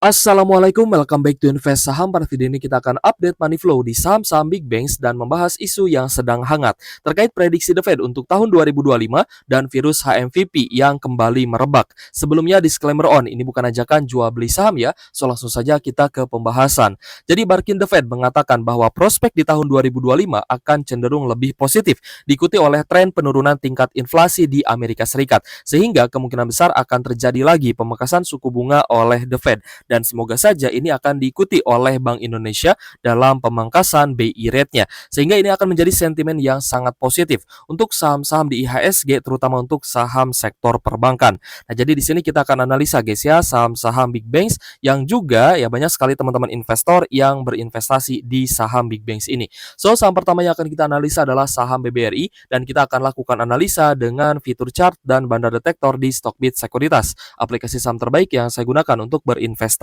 Assalamualaikum, welcome back to Invest Saham. Pada video ini kita akan update money flow di saham-saham big banks dan membahas isu yang sedang hangat terkait prediksi The Fed untuk tahun 2025 dan virus HMVP yang kembali merebak. Sebelumnya disclaimer on, ini bukan ajakan jual beli saham ya, so langsung saja kita ke pembahasan. Jadi Barkin The Fed mengatakan bahwa prospek di tahun 2025 akan cenderung lebih positif, diikuti oleh tren penurunan tingkat inflasi di Amerika Serikat, sehingga kemungkinan besar akan terjadi lagi pemangkasan suku bunga oleh The Fed. Dan semoga saja ini akan diikuti oleh Bank Indonesia dalam pemangkasan BI rate-nya. Sehingga ini akan menjadi sentimen yang sangat positif untuk saham-saham di IHSG, terutama untuk saham sektor perbankan. Nah, jadi di sini kita akan analisa guys ya, saham-saham big banks yang juga ya banyak sekali teman-teman investor yang berinvestasi di saham big banks ini. So, saham pertama yang akan kita analisa adalah saham BBRI dan kita akan lakukan analisa dengan fitur chart dan banda detektor di Stockbit Sekuritas, aplikasi saham terbaik yang saya gunakan untuk berinvestasi.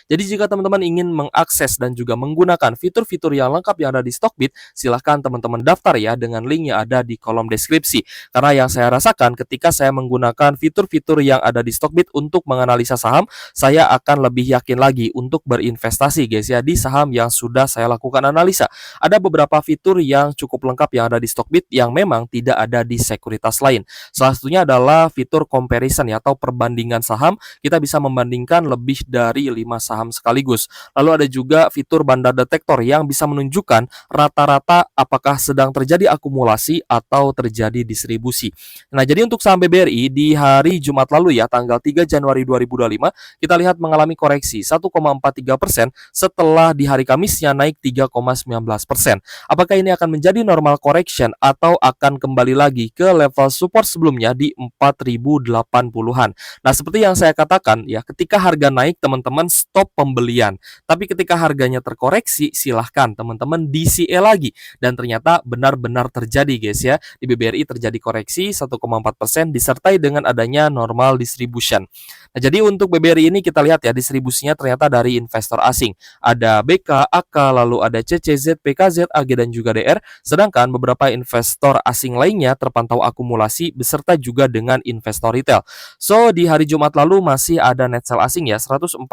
Jadi jika teman-teman ingin mengakses dan juga menggunakan fitur-fitur yang lengkap yang ada di Stockbit, silahkan teman-teman daftar ya dengan link yang ada di kolom deskripsi. Karena yang saya rasakan ketika saya menggunakan fitur-fitur yang ada di Stockbit untuk menganalisa saham, saya akan lebih yakin lagi untuk berinvestasi guys ya di saham yang sudah saya lakukan analisa. Ada beberapa fitur yang cukup lengkap yang ada di Stockbit yang memang tidak ada di sekuritas lain. Salah satunya adalah fitur comparison ya, atau perbandingan saham. Kita bisa membandingkan lebih dari 5 saham sekaligus. Lalu ada juga fitur banda detektor yang bisa menunjukkan rata-rata apakah sedang terjadi akumulasi atau terjadi distribusi. Nah, jadi untuk saham BBRI di hari Jumat lalu ya, tanggal 3 Januari 2025, kita lihat mengalami koreksi 1,43% setelah di hari Kamisnya naik 3,19%. Apakah ini akan menjadi normal correction atau akan kembali lagi ke level support sebelumnya di 4.080-an? Nah, seperti yang saya katakan ya, ketika harga naik teman-teman stop pembelian. Tapi ketika harganya terkoreksi, silahkan teman-teman DCA lagi. Dan ternyata benar-benar terjadi guys ya. Di BBRI terjadi koreksi 1,4% disertai dengan adanya normal distribution. Nah, jadi untuk BBRI ini kita lihat ya, distribusinya ternyata dari investor asing. Ada BK, AK, lalu ada CCZ, PKZ, AG, dan juga DR. Sedangkan beberapa investor asing lainnya terpantau akumulasi beserta juga dengan investor retail. So, di hari Jumat lalu masih ada net sell asing ya, 144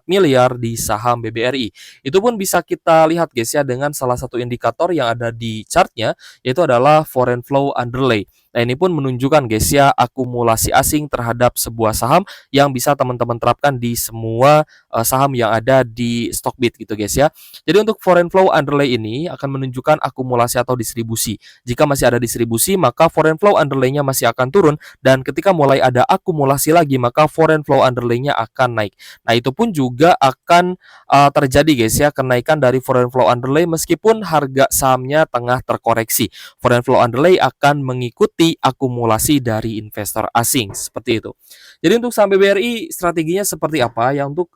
miliar di saham BBRI. Itu pun bisa kita lihat guys ya dengan salah satu indikator yang ada di chartnya, yaitu adalah foreign flow underlay. Nah, ini pun menunjukkan guys ya akumulasi asing terhadap sebuah saham yang bisa teman-teman terapkan di semua saham yang ada di Stockbit gitu guys ya. Jadi untuk foreign flow underlay ini akan menunjukkan akumulasi atau distribusi. Jika masih ada distribusi, maka foreign flow underlay-nya masih akan turun, dan ketika mulai ada akumulasi lagi, maka foreign flow underlay-nya akan naik. Nah, itu pun juga akan terjadi guys ya, kenaikan dari foreign flow underlay meskipun harga sahamnya tengah terkoreksi. Foreign flow underlay akan mengikuti akumulasi dari investor asing, seperti itu. Jadi untuk saham BBRI strateginya seperti apa ya, untuk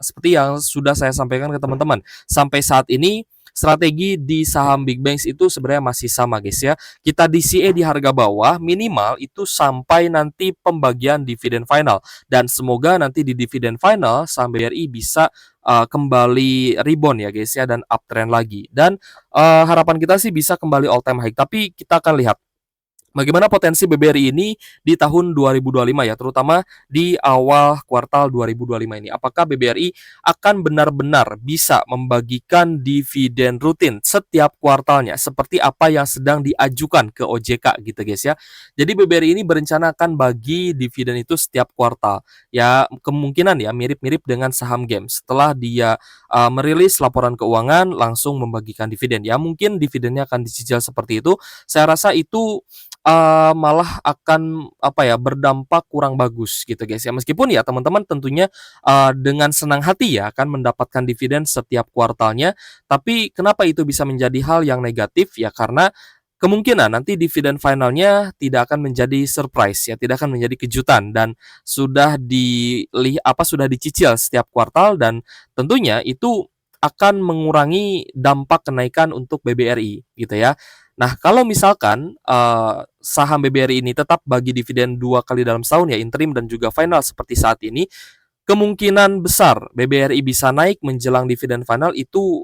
seperti yang sudah saya sampaikan ke teman-teman. Sampai saat ini strategi di saham big banks itu sebenarnya masih sama guys ya. Kita DCA di harga bawah minimal itu sampai nanti pembagian dividen final, dan semoga nanti di dividen final saham BRI bisa kembali rebound ya guys ya, dan uptrend lagi, dan harapan kita sih bisa kembali all time high. Tapi kita akan lihat bagaimana potensi BBRI ini di tahun 2025 ya, terutama di awal kuartal 2025 ini. Apakah BBRI akan benar-benar bisa membagikan dividen rutin setiap kuartalnya seperti apa yang sedang diajukan ke OJK gitu guys ya. Jadi BBRI ini berencana akan bagi dividen itu setiap kuartal. Ya, kemungkinan ya mirip-mirip dengan saham game. Setelah dia merilis laporan keuangan langsung membagikan dividen. Ya, mungkin dividennya akan dicicil seperti itu. Saya rasa itu malah akan berdampak kurang bagus gitu guys ya. Meskipun ya teman-teman tentunya dengan senang hati ya akan mendapatkan dividen setiap kuartalnya, tapi kenapa itu bisa menjadi hal yang negatif ya, karena kemungkinan nanti dividen finalnya tidak akan menjadi surprise ya, tidak akan menjadi kejutan, dan sudah dicicil setiap kuartal, dan tentunya itu akan mengurangi dampak kenaikan untuk BBRI gitu ya. Nah, kalau misalkan saham BBRI ini tetap bagi dividen 2 kali dalam setahun ya, interim dan juga final seperti saat ini, kemungkinan besar BBRI bisa naik menjelang dividen final itu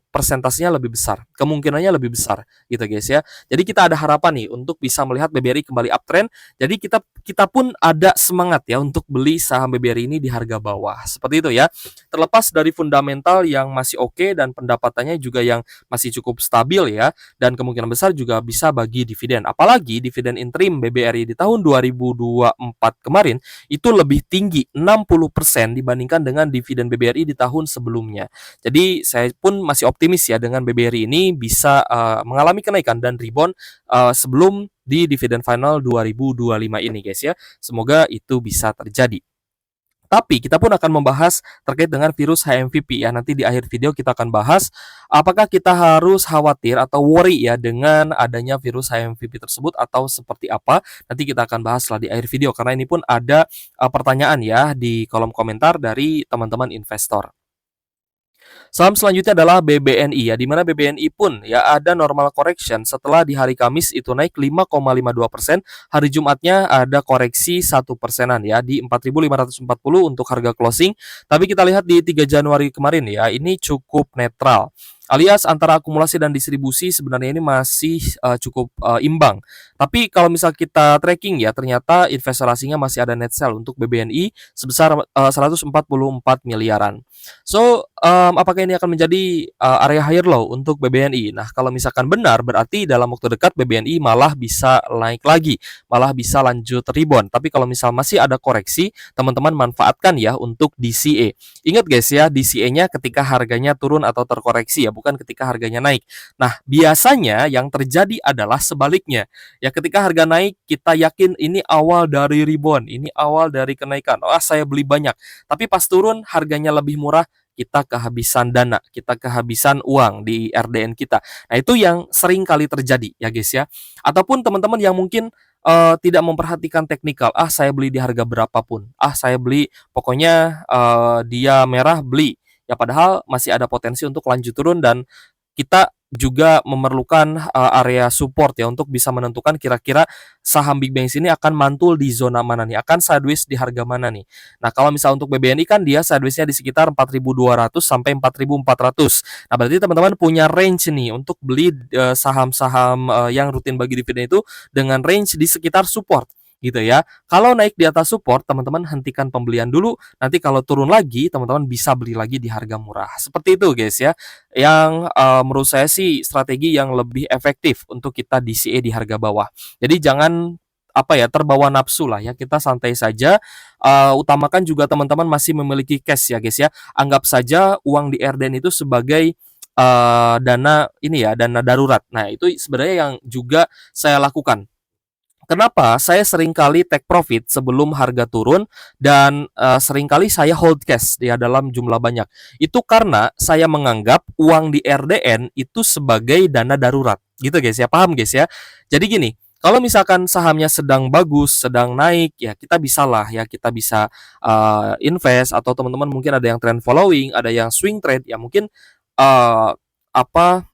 persentasenya lebih besar, kemungkinannya lebih besar gitu guys ya. Jadi kita ada harapan nih untuk bisa melihat BBRI kembali uptrend. Jadi kita pun ada semangat ya untuk beli saham BBRI ini di harga bawah. Seperti itu ya. Terlepas dari fundamental yang masih oke dan pendapatannya juga yang masih cukup stabil ya, dan kemungkinan besar juga bisa bagi dividen. Apalagi dividen interim BBRI di tahun 2024 kemarin itu lebih tinggi 60% dibandingkan dengan dividen BBRI di tahun sebelumnya. Jadi saya pun masih optimis ya dengan BBRI ini bisa mengalami kenaikan dan rebound sebelum di dividen final 2025 ini guys ya. Semoga itu bisa terjadi. Tapi kita pun akan membahas terkait dengan virus HMVP ya. Nanti di akhir video kita akan bahas apakah kita harus khawatir atau worry ya dengan adanya virus HMVP tersebut atau seperti apa. Nanti kita akan bahas setelah di akhir video karena ini pun ada pertanyaan ya di kolom komentar dari teman-teman investor. Saham selanjutnya adalah BBNI ya, di mana BBNI pun ya ada normal correction setelah di hari Kamis itu naik 5,52%, hari Jumatnya ada koreksi 1%-an ya di 4.540 untuk harga closing. Tapi kita lihat di 3 Januari kemarin ya, ini cukup netral. Alias antara akumulasi dan distribusi sebenarnya ini masih cukup imbang. Tapi kalau misal kita tracking ya, ternyata investor asingnya masih ada net sell untuk BBNI sebesar 144 miliaran. So, apakah ini akan menjadi area higher low untuk BBNI? Nah, kalau misalkan benar, berarti dalam waktu dekat BBNI malah bisa naik lagi, malah bisa lanjut rebound. Tapi kalau misal masih ada koreksi, teman-teman manfaatkan ya untuk DCA. Ingat guys ya, DCA-nya ketika harganya turun atau terkoreksi ya, bukan ketika harganya naik. Nah, biasanya yang terjadi adalah sebaliknya. Ya, ketika harga naik, kita yakin ini awal dari rebound, ini awal dari kenaikan. Oh, saya beli banyak. Tapi pas turun harganya lebih murah, kita kehabisan dana, kita kehabisan uang di RDN kita. Nah, itu yang sering kali terjadi ya guys ya. Ataupun teman-teman yang mungkin tidak memperhatikan teknikal. Ah, saya beli di harga berapapun. Ah, saya beli pokoknya dia merah beli. Ya padahal masih ada potensi untuk lanjut turun dan kita juga memerlukan area support ya untuk bisa menentukan kira-kira saham Big Banks ini akan mantul di zona mana nih, akan sideways di harga mana nih. Nah, kalau misal untuk BBNI kan dia sideways-nya di sekitar 4.200 sampai 4.400. Nah, berarti teman-teman punya range nih untuk beli saham-saham yang rutin bagi dividen itu dengan range di sekitar support gitu ya. Kalau naik di atas support, teman-teman hentikan pembelian dulu. Nanti kalau turun lagi, teman-teman bisa beli lagi di harga murah. Seperti itu guys ya. Yang menurut saya sih strategi yang lebih efektif untuk kita DCA di harga bawah. Jadi jangan apa ya terbawa nafsu lah ya, kita santai saja. Utamakan juga teman-teman masih memiliki cash ya guys ya. Anggap saja uang di RDN itu sebagai dana ini ya, dana darurat. Nah, itu sebenarnya yang juga saya lakukan. Kenapa saya seringkali take profit sebelum harga turun dan seringkali saya hold cash ya dalam jumlah banyak. Itu karena saya menganggap uang di RDN itu sebagai dana darurat. Gitu guys ya, paham guys ya? Jadi gini, kalau misalkan sahamnya sedang bagus, sedang naik, ya kita bisa lah ya, kita bisa invest atau teman-teman mungkin ada yang trend following, ada yang swing trade, ya mungkin apa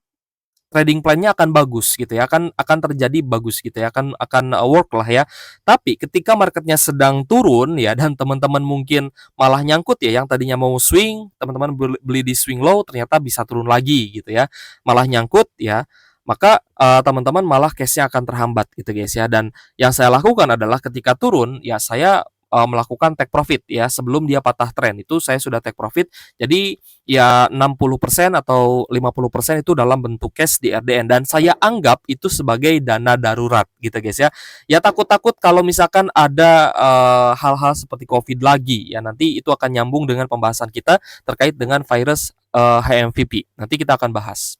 trading plan-nya akan bagus gitu ya, akan terjadi bagus gitu ya, akan work lah ya. Tapi ketika marketnya sedang turun ya dan teman-teman mungkin malah nyangkut ya, yang tadinya mau swing, teman-teman beli di swing low ternyata bisa turun lagi gitu ya. Malah nyangkut ya, maka teman-teman malah cash-nya akan terhambat gitu guys ya. Dan yang saya lakukan adalah ketika turun ya saya melakukan take profit ya sebelum dia patah tren, itu saya sudah take profit. Jadi ya 60% atau 50% itu dalam bentuk cash di RDN dan saya anggap itu sebagai dana darurat gitu guys ya. Ya takut-takut kalau misalkan ada hal-hal seperti COVID lagi ya, nanti itu akan nyambung dengan pembahasan kita terkait dengan virus HMVP. Nanti kita akan bahas.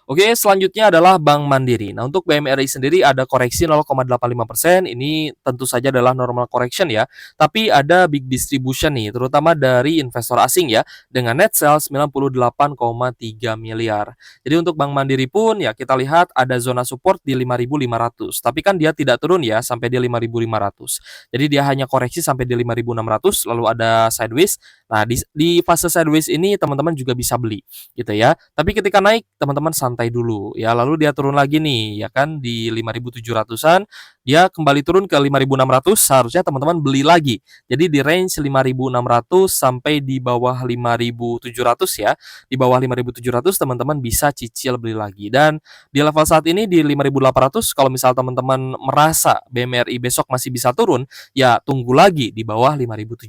Oke, selanjutnya adalah Bank Mandiri. Nah, untuk BMRI sendiri ada koreksi 0,85%. Ini tentu saja adalah normal correction ya. Tapi ada big distribution nih, terutama dari investor asing ya, dengan net sell 98,3 miliar. Jadi untuk Bank Mandiri pun ya kita lihat ada zona support di 5.500. Tapi kan dia tidak turun ya sampai di 5.500. Jadi dia hanya koreksi sampai di 5.600, lalu ada sideways. Nah, di fase sideways ini teman-teman juga bisa beli gitu ya. Tapi ketika naik, teman-teman santai santai dulu ya, lalu dia turun lagi nih ya kan di 5.700-an, dia kembali turun ke 5.600, seharusnya teman-teman beli lagi. Jadi di range 5.600 sampai di bawah 5.700 ya. Di bawah 5.700 teman-teman bisa cicil beli lagi. Dan di level saat ini di 5.800, kalau misal teman-teman merasa BMRI besok masih bisa turun, ya tunggu lagi di bawah 5.700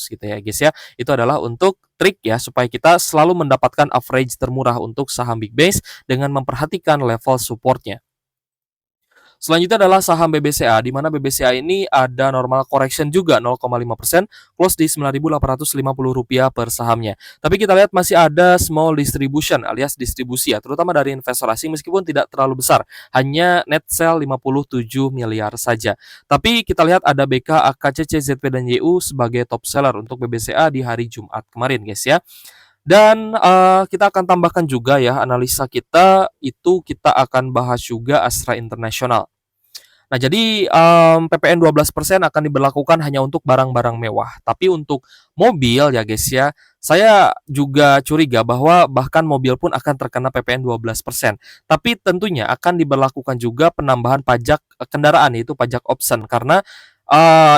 gitu ya guys ya. Itu adalah untuk trik ya supaya kita selalu mendapatkan average termurah untuk saham Big Banks dengan memperhatikan level supportnya. Selanjutnya adalah saham BBCA, di mana BBCA ini ada normal correction juga 0,5%, close di Rp9.850 per sahamnya. Tapi kita lihat masih ada small distribution alias distribusi ya, terutama dari investor asing meskipun tidak terlalu besar, hanya net sell 57 miliar saja. Tapi kita lihat ada BK, AKCC, ZP, dan YU sebagai top seller untuk BBCA di hari Jumat kemarin guys ya. Dan kita akan tambahkan juga ya analisa kita itu kita akan bahas juga Astra International. Nah, jadi PPN 12% akan diberlakukan hanya untuk barang-barang mewah. Tapi untuk mobil ya guys ya, saya juga curiga bahwa bahkan mobil pun akan terkena PPN 12%. Tapi tentunya akan diberlakukan juga penambahan pajak kendaraan yaitu pajak option karena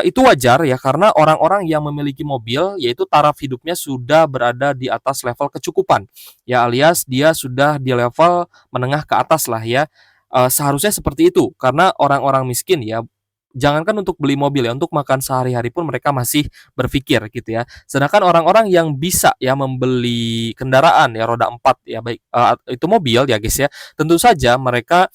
itu wajar ya karena orang-orang yang memiliki mobil yaitu taraf hidupnya sudah berada di atas level kecukupan. Ya alias dia sudah di level menengah ke atas lah ya. Seharusnya seperti itu, karena orang-orang miskin ya, jangankan untuk beli mobil ya, untuk makan sehari-hari pun mereka masih berpikir gitu ya. Sedangkan orang-orang yang bisa ya membeli kendaraan ya roda 4 ya, baik itu mobil ya guys ya, tentu saja mereka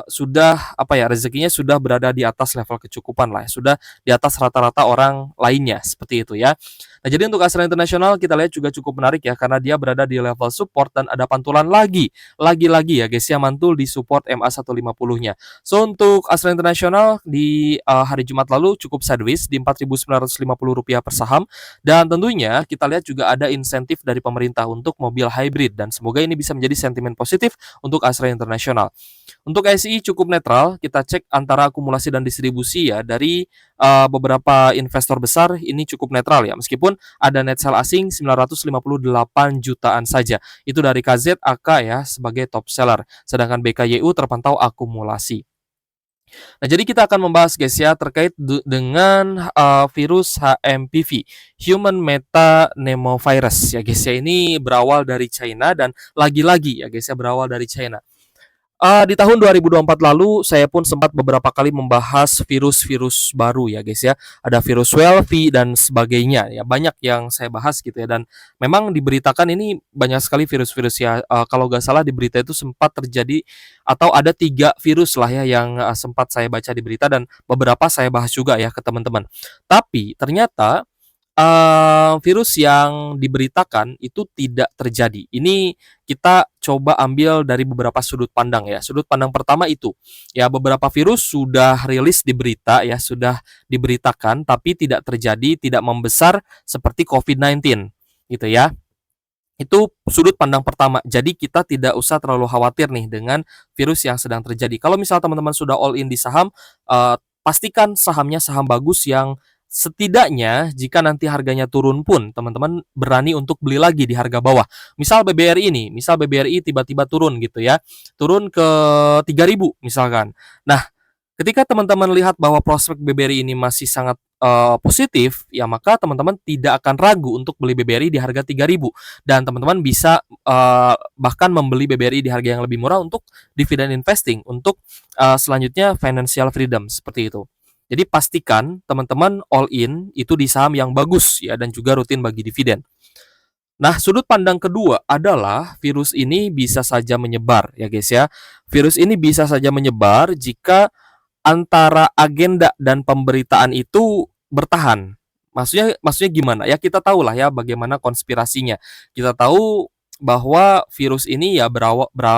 sudah apa ya, rezekinya sudah berada di atas level kecukupan lah ya, sudah di atas rata-rata orang lainnya, seperti itu ya. Nah, jadi untuk Astra International kita lihat juga cukup menarik ya, karena dia berada di level support dan ada pantulan lagi-lagi ya guys ya, mantul di support MA 150-nya. So untuk Astra International di hari Jumat lalu cukup sideways di Rp4.950 per saham, dan tentunya kita lihat juga ada insentif dari pemerintah untuk mobil hybrid dan semoga ini bisa menjadi sentimen positif untuk Astra International. Untuk ASI cukup netral, kita cek antara akumulasi dan distribusi ya dari beberapa investor besar ini cukup netral ya, meskipun ada net sell asing 958 jutaan saja. Itu dari KZ, AK ya sebagai top seller. Sedangkan BKYU terpantau akumulasi. Nah, jadi kita akan membahas guys ya terkait dengan virus HMPV, Human Metapneumovirus ya guys ya. Ini berawal dari China dan lagi-lagi ya guys ya berawal dari China. Di tahun 2024 lalu saya pun sempat beberapa kali membahas virus-virus baru ya guys ya. Ada virus Welvi dan sebagainya ya. Banyak yang saya bahas gitu ya, dan memang diberitakan ini banyak sekali virus-virus ya. Kalau nggak salah di berita itu sempat terjadi atau ada 3 virus lah ya yang sempat saya baca di berita dan beberapa saya bahas juga ya ke teman-teman. Tapi ternyata virus yang diberitakan itu tidak terjadi. Ini kita coba ambil dari beberapa sudut pandang ya. Sudut pandang pertama itu, ya beberapa virus sudah rilis di berita ya, sudah diberitakan tapi tidak terjadi, tidak membesar seperti COVID-19 gitu ya. Itu sudut pandang pertama. Jadi kita tidak usah terlalu khawatir nih dengan virus yang sedang terjadi. Kalau misal teman-teman sudah all in di saham, pastikan sahamnya saham bagus yang setidaknya jika nanti harganya turun pun teman-teman berani untuk beli lagi di harga bawah. Misal BBRI ini, misal BBRI tiba-tiba turun gitu ya. Turun ke 3.000 misalkan. Nah, ketika teman-teman lihat bahwa prospek BBRI ini masih sangat positif, ya maka teman-teman tidak akan ragu untuk beli BBRI di harga 3.000 dan teman-teman bisa bahkan membeli BBRI di harga yang lebih murah untuk dividend investing, untuk selanjutnya financial freedom seperti itu. Jadi pastikan teman-teman all in itu di saham yang bagus ya dan juga rutin bagi dividen. Nah, sudut pandang kedua adalah virus ini bisa saja menyebar ya guys ya. Virus ini bisa saja menyebar jika antara agenda dan pemberitaan itu bertahan. Maksudnya gimana? Ya kita tahu lah ya bagaimana konspirasinya. Kita tahu bahwa virus ini ya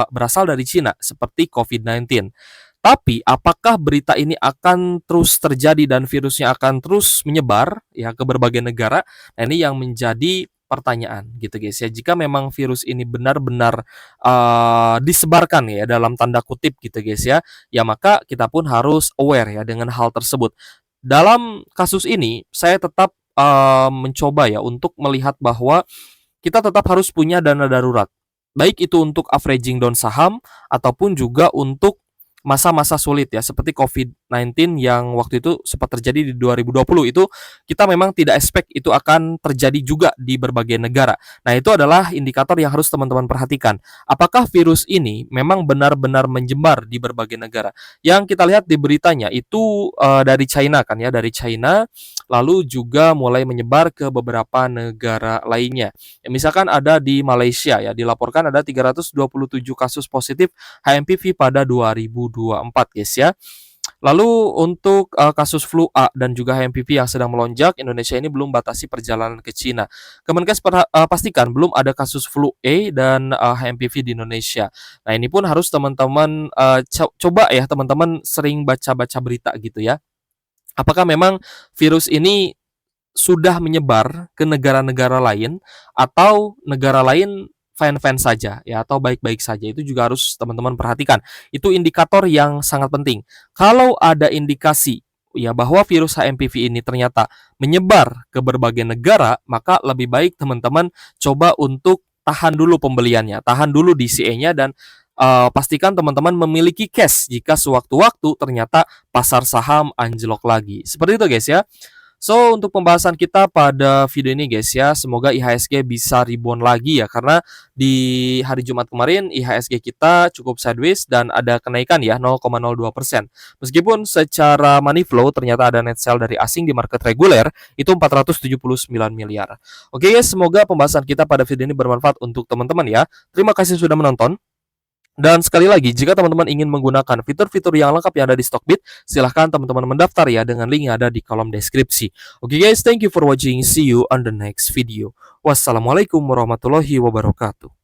berasal dari Cina seperti COVID-19. Tapi apakah berita ini akan terus terjadi dan virusnya akan terus menyebar ya ke berbagai negara? Nah, ini yang menjadi pertanyaan gitu guys ya. Jika memang virus ini benar-benar disebarkan ya dalam tanda kutip gitu guys ya, ya maka kita pun harus aware ya dengan hal tersebut. Dalam kasus ini saya tetap mencoba ya untuk melihat bahwa kita tetap harus punya dana darurat. baik itu untuk averaging down saham ataupun juga untuk masa-masa sulit ya, seperti COVID-19 yang waktu itu sempat terjadi di 2020 itu kita memang tidak expect itu akan terjadi juga di berbagai negara. Nah, itu adalah indikator yang harus teman-teman perhatikan. Apakah virus ini memang benar-benar menyebar di berbagai negara? Yang kita lihat di beritanya itu dari China kan ya, dari China lalu juga mulai menyebar ke beberapa negara lainnya. Ya, misalkan ada di Malaysia ya, dilaporkan ada 327 kasus positif HMPV pada 2024 guys ya. Lalu untuk kasus flu A dan juga HMPV yang sedang melonjak, Indonesia ini belum batasi perjalanan ke Cina. Kemenkes pastikan belum ada kasus flu A dan HMPV di Indonesia. Nah, ini pun harus teman-teman coba ya teman-teman sering baca-baca berita gitu ya. Apakah memang virus ini sudah menyebar ke negara-negara lain atau negara lain fine-fine saja ya atau baik-baik saja, itu juga harus teman-teman perhatikan. Itu indikator yang sangat penting. Kalau ada indikasi ya bahwa virus HMPV ini ternyata menyebar ke berbagai negara, maka lebih baik teman-teman coba untuk tahan dulu pembeliannya, tahan dulu DCA-nya dan pastikan teman-teman memiliki cash jika sewaktu-waktu ternyata pasar saham anjlok lagi. Seperti itu guys ya. So, untuk pembahasan kita pada video ini guys ya, semoga IHSG bisa rebound lagi ya, karena di hari Jumat kemarin IHSG kita cukup sideways dan ada kenaikan ya 0,02%. Meskipun secara money flow ternyata ada net sell dari asing di market reguler itu 479 miliar. Oke guys, semoga pembahasan kita pada video ini bermanfaat untuk teman-teman ya. Terima kasih sudah menonton. Dan sekali lagi, jika teman-teman ingin menggunakan fitur-fitur yang lengkap yang ada di Stockbit, silahkan teman-teman mendaftar ya dengan link yang ada di kolom deskripsi. Oke guys, thank you for watching. See you on the next video. Wassalamualaikum warahmatullahi wabarakatuh.